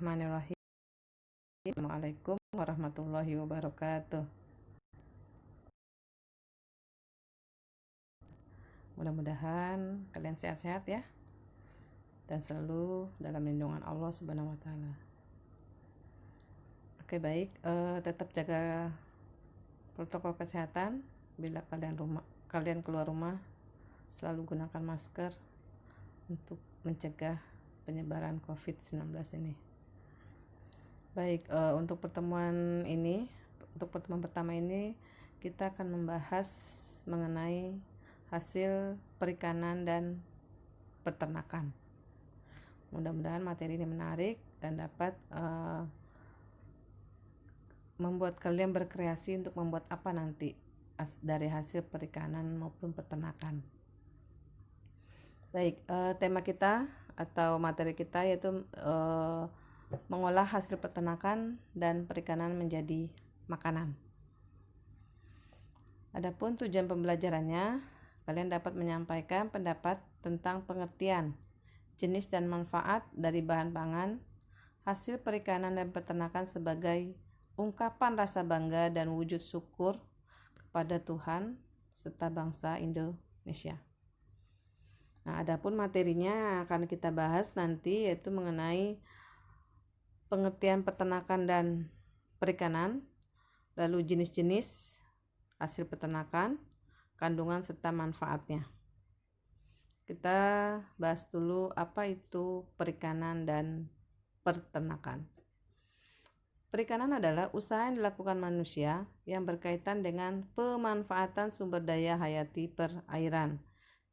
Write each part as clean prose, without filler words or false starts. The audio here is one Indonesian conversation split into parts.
Bismillahirrahmanirrahim. Assalamualaikum warahmatullahi wabarakatuh. Mudah-mudahan kalian sehat-sehat ya, dan selalu dalam lindungan Allah Subhanahu wa Ta'ala. Oke, baik, tetap jaga protokol kesehatan. Bila kalian keluar rumah, selalu gunakan masker untuk mencegah penyebaran COVID-19 ini. Baik, untuk pertemuan pertama ini kita akan membahas mengenai hasil perikanan dan peternakan. Mudah-mudahan materi ini menarik dan dapat membuat kalian berkreasi untuk membuat apa nanti dari hasil perikanan maupun peternakan. Baik, tema kita atau materi kita yaitu mengolah hasil peternakan dan perikanan menjadi makanan. Adapun tujuan pembelajarannya, kalian dapat menyampaikan pendapat tentang pengertian, jenis dan manfaat dari bahan pangan, hasil perikanan dan peternakan sebagai ungkapan rasa bangga dan wujud syukur kepada Tuhan serta bangsa Indonesia. Nah, adapun materinya akan kita bahas nanti yaitu mengenai pengertian peternakan dan perikanan, lalu jenis-jenis hasil peternakan, kandungan serta manfaatnya. Kita bahas dulu apa itu perikanan dan peternakan. Perikanan adalah usaha yang dilakukan manusia yang berkaitan dengan pemanfaatan sumber daya hayati perairan.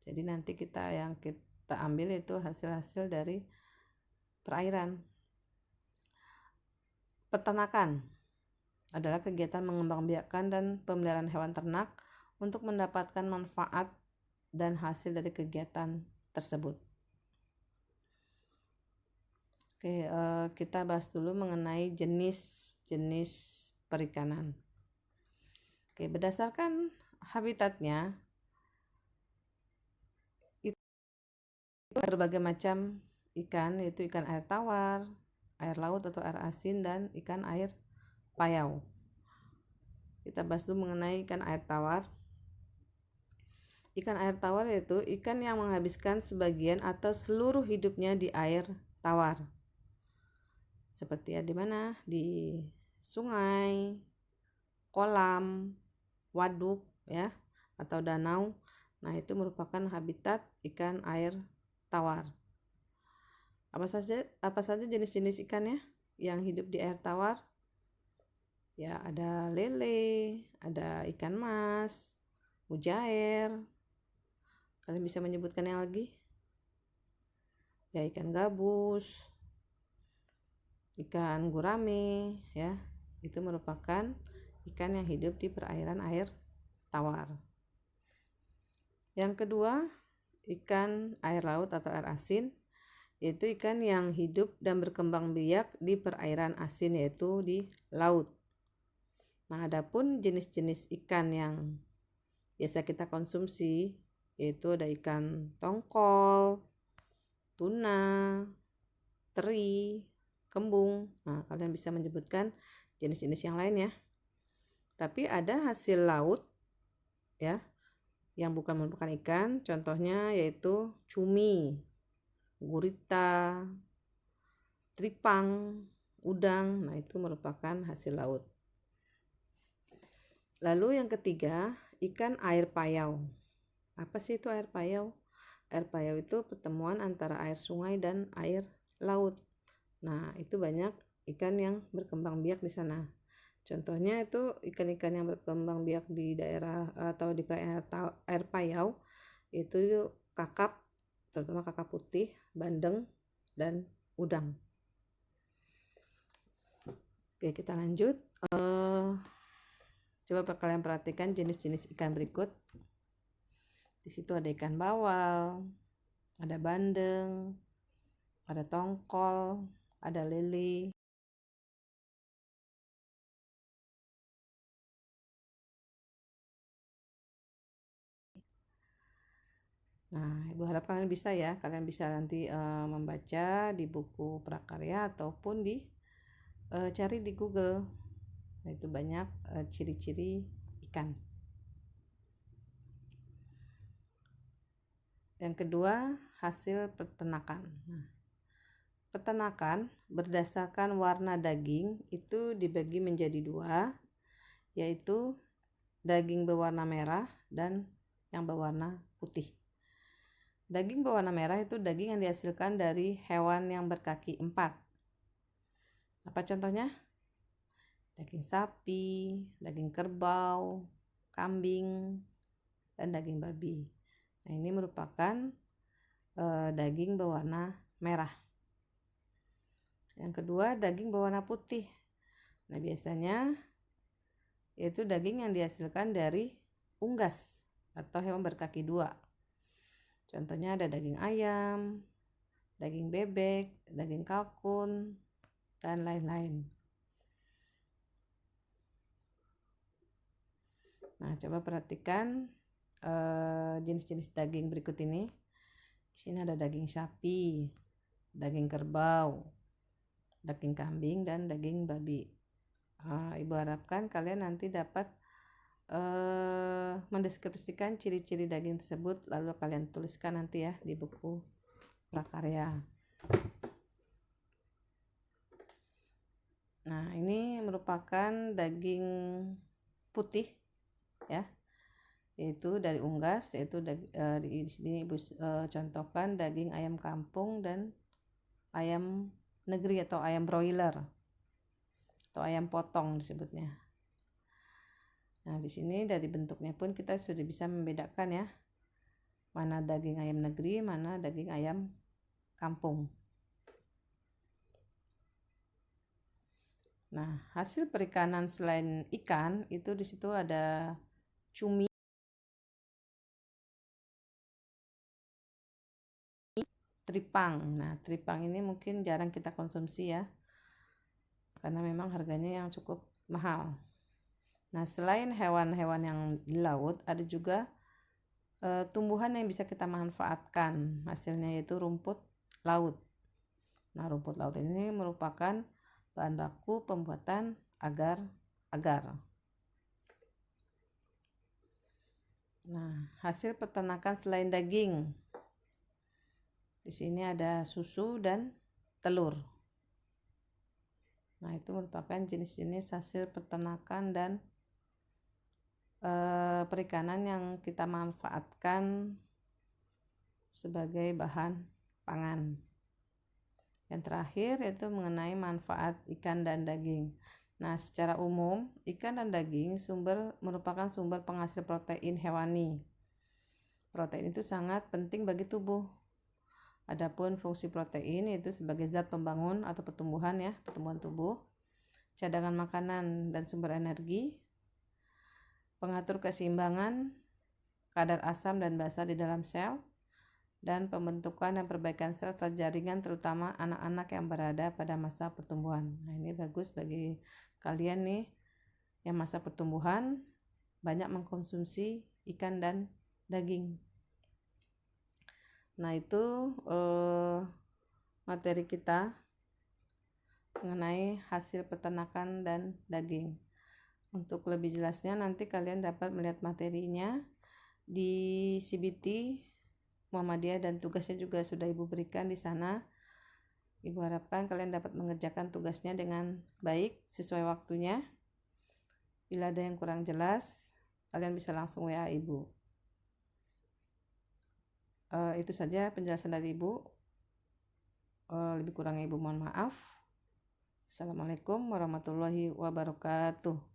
Jadi nanti yang kita ambil itu hasil-hasil dari perairan. Peternakan adalah kegiatan mengembangbiakkan dan pemeliharaan hewan ternak untuk mendapatkan manfaat dan hasil dari kegiatan tersebut. Oke, kita bahas dulu mengenai jenis-jenis perikanan. Oke, berdasarkan habitatnya, itu berbagai macam ikan, yaitu ikan air tawar, air laut atau air asin, dan ikan air payau. Kita bahas dulu mengenai ikan air tawar. Ikan air tawar yaitu ikan yang menghabiskan sebagian atau seluruh hidupnya di air tawar. Seperti di mana? Di sungai, kolam, waduk ya, atau danau. Nah, itu merupakan habitat ikan air tawar. Apa saja jenis-jenis ikannya yang hidup di air tawar? Ya, ada lele, ada ikan mas, mujair. Kalian bisa menyebutkan yang lagi? Ya, ikan gabus, ikan gurame ya. Itu merupakan ikan yang hidup di perairan air tawar. Yang kedua, ikan air laut atau air asin, yaitu ikan yang hidup dan berkembang biak di perairan asin, yaitu di laut. Nah, adapun jenis-jenis ikan yang biasa kita konsumsi, yaitu ada ikan tongkol, tuna, teri, kembung. Nah, kalian bisa menyebutkan jenis-jenis yang lain ya. Tapi ada hasil laut ya yang bukan merupakan ikan, contohnya yaitu cumi, gurita, tripang, udang. Nah, itu merupakan hasil laut. Lalu yang ketiga, ikan air payau. Apa sih itu air payau? Air payau itu pertemuan antara air sungai dan air laut. Nah, itu banyak ikan yang berkembang biak di sana. Contohnya itu ikan-ikan yang berkembang biak di daerah atau di perairan air payau, itu kakap, terutama kakap putih, bandeng, dan udang. Oke, kita lanjut. Coba kalian perhatikan jenis-jenis ikan berikut. Di situ ada ikan bawal, ada bandeng, ada tongkol, ada lele. Nah, Ibu harap kalian bisa ya, kalian bisa nanti membaca di buku prakarya ataupun cari di Google. Nah, itu banyak ciri-ciri ikan. Yang kedua, hasil peternakan. Nah, peternakan berdasarkan warna daging itu dibagi menjadi dua, yaitu daging berwarna merah dan yang berwarna putih. Daging berwarna merah itu daging yang dihasilkan dari hewan yang berkaki 4. Apa contohnya? Daging sapi, daging kerbau, kambing, dan daging babi. Nah, ini merupakan daging berwarna merah. Yang kedua, daging berwarna putih. Nah, biasanya yaitu daging yang dihasilkan dari unggas atau hewan berkaki 2. Contohnya ada daging ayam, daging bebek, daging kalkun, dan lain-lain. Nah, coba perhatikan jenis-jenis daging berikut ini. Di sini ada daging sapi, daging kerbau, daging kambing, dan daging babi. Ibu harapkan kalian nanti dapat mendeskripsikan ciri-ciri daging tersebut, lalu kalian tuliskan nanti ya di buku prakarya. Nah, ini merupakan daging putih ya, yaitu dari unggas, yaitu di sini Ibu contohkan daging ayam kampung dan ayam negeri atau ayam broiler atau ayam potong disebutnya. Nah, di sini dari bentuknya pun kita sudah bisa membedakan ya, mana daging ayam negeri, mana daging ayam kampung. Nah, hasil perikanan selain ikan itu di situ ada cumi, tripang. Nah, tripang ini mungkin jarang kita konsumsi ya, karena memang harganya yang cukup mahal. Nah, selain hewan-hewan yang di laut, ada juga tumbuhan yang bisa kita manfaatkan hasilnya, yaitu rumput laut. Nah, rumput laut ini merupakan bahan baku pembuatan agar-agar. Nah, hasil peternakan selain daging, di sini ada susu dan telur. Nah, itu merupakan jenis-jenis hasil peternakan dan perikanan yang kita manfaatkan sebagai bahan pangan. Yang terakhir yaitu mengenai manfaat ikan dan daging. Nah, secara umum ikan dan daging merupakan sumber penghasil protein hewani. Protein itu sangat penting bagi tubuh. Adapun fungsi protein yaitu sebagai zat pembangun atau pertumbuhan tubuh, cadangan makanan dan sumber energi, pengatur keseimbangan kadar asam dan basa di dalam sel, dan pembentukan dan perbaikan sel jaringan terutama anak-anak yang berada pada masa pertumbuhan. Nah, ini bagus bagi kalian nih yang masa pertumbuhan, banyak mengkonsumsi ikan dan daging. Nah, itu materi kita mengenai hasil peternakan dan daging. Untuk lebih jelasnya nanti kalian dapat melihat materinya di CBT Muhammadiyah dan tugasnya juga sudah Ibu berikan di sana. Ibu harapkan kalian dapat mengerjakan tugasnya dengan baik sesuai waktunya. Bila ada yang kurang jelas, kalian bisa langsung WA Ibu. Itu saja penjelasan dari Ibu. Lebih kurangnya Ibu mohon maaf. Assalamualaikum warahmatullahi wabarakatuh.